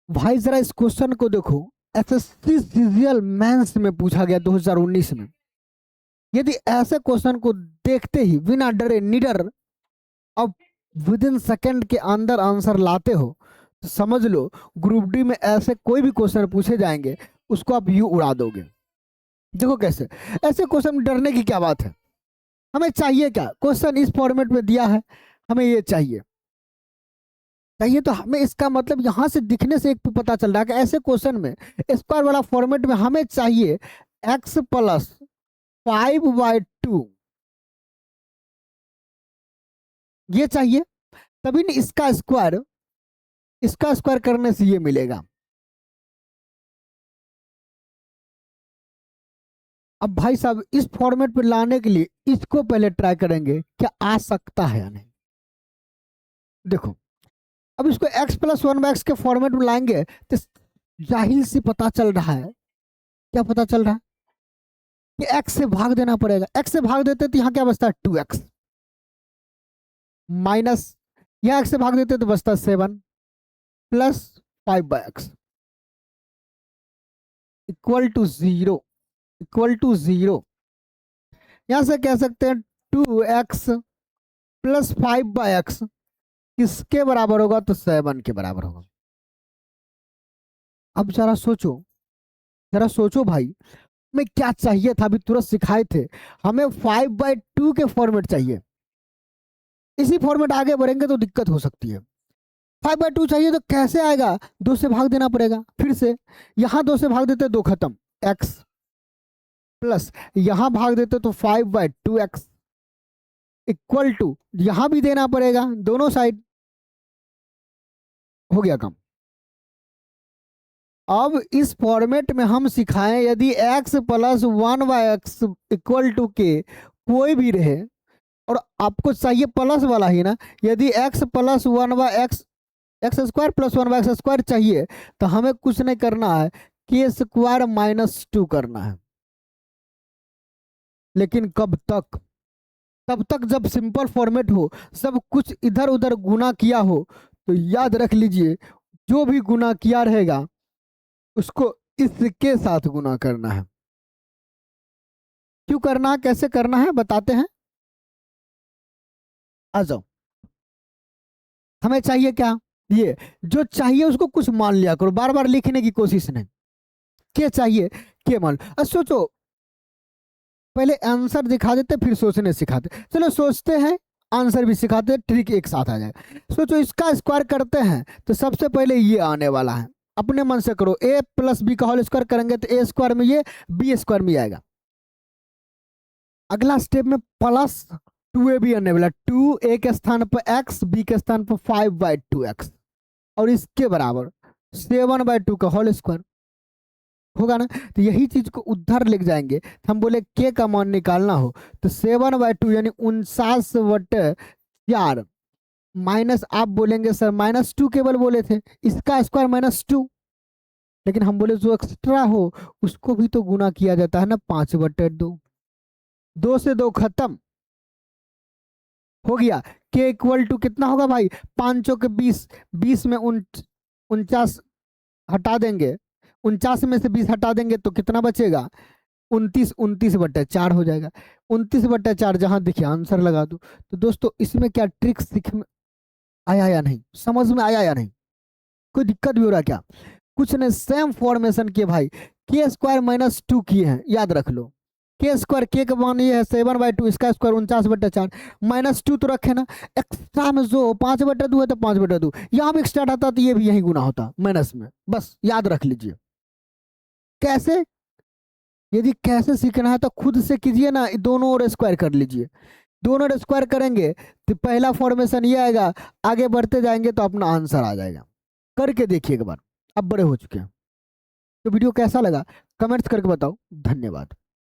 भाई जरा इस क्वेश्चन को देखो, एसएससी सीजीएल मेंस में पूछा गया 2019 में। यदि ऐसे क्वेश्चन को देखते ही बिना डरे निडर अब विद इन सेकेंड के अंदर आंसर लाते हो तो समझ लो ग्रुप डी में ऐसे कोई भी क्वेश्चन पूछे जाएंगे उसको आप यू उड़ा दोगे। देखो कैसे, ऐसे क्वेश्चन में डरने की क्या बात है। हमें चाहिए क्या, क्वेश्चन इस फॉर्मेट में दिया है, हमें ये चाहिए। चाहिए तो हमें इसका मतलब यहां से दिखने से एक पता चल रहा है कि ऐसे क्वेश्चन में स्क्वायर वाला फॉर्मेट में हमें चाहिए x प्लस 5/2, ये चाहिए। तभी नहीं इसका स्क्वायर करने से ये मिलेगा। अब भाई साहब इस फॉर्मेट पे लाने के लिए इसको पहले ट्राई करेंगे क्या आ सकता है या नहीं। देखो अब इसको x प्लस 1/x के फॉर्मेट में लाएंगे तो जाहिर सी पता चल रहा है, क्या पता चल रहा है कि x से भाग देना पड़ेगा। x से भाग देते तो यहाँ क्या बचता है 2x माइनस, यहाँ x से भाग देते तो बचता 7 plus 5/x equal to 0, equal to 0। यहां से कह सकते हैं 2x प्लस 5/x किसके बराबर होगा, तो 7 के बराबर होगा। अब जरा सोचो भाई, हमें क्या चाहिए था, अभी तुरंत सिखाए थे। हमें 5/2 के फॉर्मेट चाहिए। इसी फॉर्मेट आगे बढ़ेंगे तो दिक्कत हो सकती है। 5/2 चाहिए तो कैसे आएगा, 2 से भाग देना पड़ेगा फिर से। यहां 2 से भाग देते 2 खत्म, x प्लस यहां भाग देते तो 5/2x इक्वल टू यहां भी देना पड़ेगा दोनों साइड। हो गया काम। अब इस फॉर्मेट में हम सिखाएं यदि x plus 1/x equal to के कोई भी रहे, और आपको चाहिए प्लस वाला ही ना, यदि x plus 1/x x square plus 1/x square चाहिए तो हमें कुछ नहीं करना है, के स्क्वायर -2 करना है। लेकिन कब तक, तब तक जब सिंपल फॉर्मेट हो, सब कुछ इधर उधर गुना किया हो। तो याद रख लीजिए जो भी गुना किया रहेगा उसको इसके साथ गुना करना है। क्यों करना है, कैसे करना है बताते हैं, आ जाओ। हमें चाहिए क्या, ये जो चाहिए उसको कुछ मान लिया करो, बार बार लिखने की कोशिश नहीं। क्या चाहिए, के मान लो। सोचो, पहले आंसर दिखा देते फिर सोचने सिखाते। चलो सोचते हैं, आंसर भी सिखाते, ट्रिक एक साथ आ जाएगा। सोचो इसका स्क्वायर करते हैं तो सबसे पहले ये आने वाला है, अपने मन से करो। a प्लस बी का होल स्क्वायर करेंगे तो a स्क्वायर में ये b स्क्वायर में आएगा। अगला स्टेप में प्लस 2a भी आने वाला, 2a के स्थान पर x, b के स्थान पर 5/2x और इसके बराबर 7/2 का होल स्क्वायर होगा ना। तो यही चीज को उधर लेके जाएंगे। हम बोले के का मान निकालना हो तो 7/2 यानी 49/4 माइनस, आप बोलेंगे सर -2 केवल बोले थे, इसका स्क्वायर -2, लेकिन हम बोले जो एक्स्ट्रा हो उसको भी तो गुना किया जाता है ना, 5/2, 2 से 2 खत्म हो गया। के इक्वल टू कितना होगा भाई, 5 के 20, 20 में 49 हटा देंगे, 49 में से 20 हटा देंगे तो कितना बचेगा, 29/4 हो जाएगा। 29/4 जहां देखिए आंसर लगा दो। तो दोस्तों इसमें क्या ट्रिक सीख में आया या नहीं, समझ में आया या नहीं, कोई दिक्कत भी हो रहा क्या। कुछ ने सेम फॉर्मेशन किए भाई, के स्क्वायर -2 किए हैं, याद रख लो। के स्क्वायर के का मान ये है 7/2, इसका स्क्वायर 49/4, -2 तो रखे ना। एक्स्ट्रा में जो 5/2 है तो 5/2, यहाँ भी एक्स्ट्रा आता तो ये भी यही गुना होता माइनस में, बस याद रख लीजिए। कैसे, यदि कैसे सीखना है तो खुद से कीजिए ना, दोनों ओर स्क्वायर कर लीजिए। दोनों ओर स्क्वायर करेंगे तो पहला फॉर्मेशन ये आएगा, आगे बढ़ते जाएंगे तो अपना आंसर आ जाएगा। करके देखिए एक बार, अब बड़े हो चुके हैं। तो वीडियो कैसा लगा कमेंट्स करके बताओ। धन्यवाद।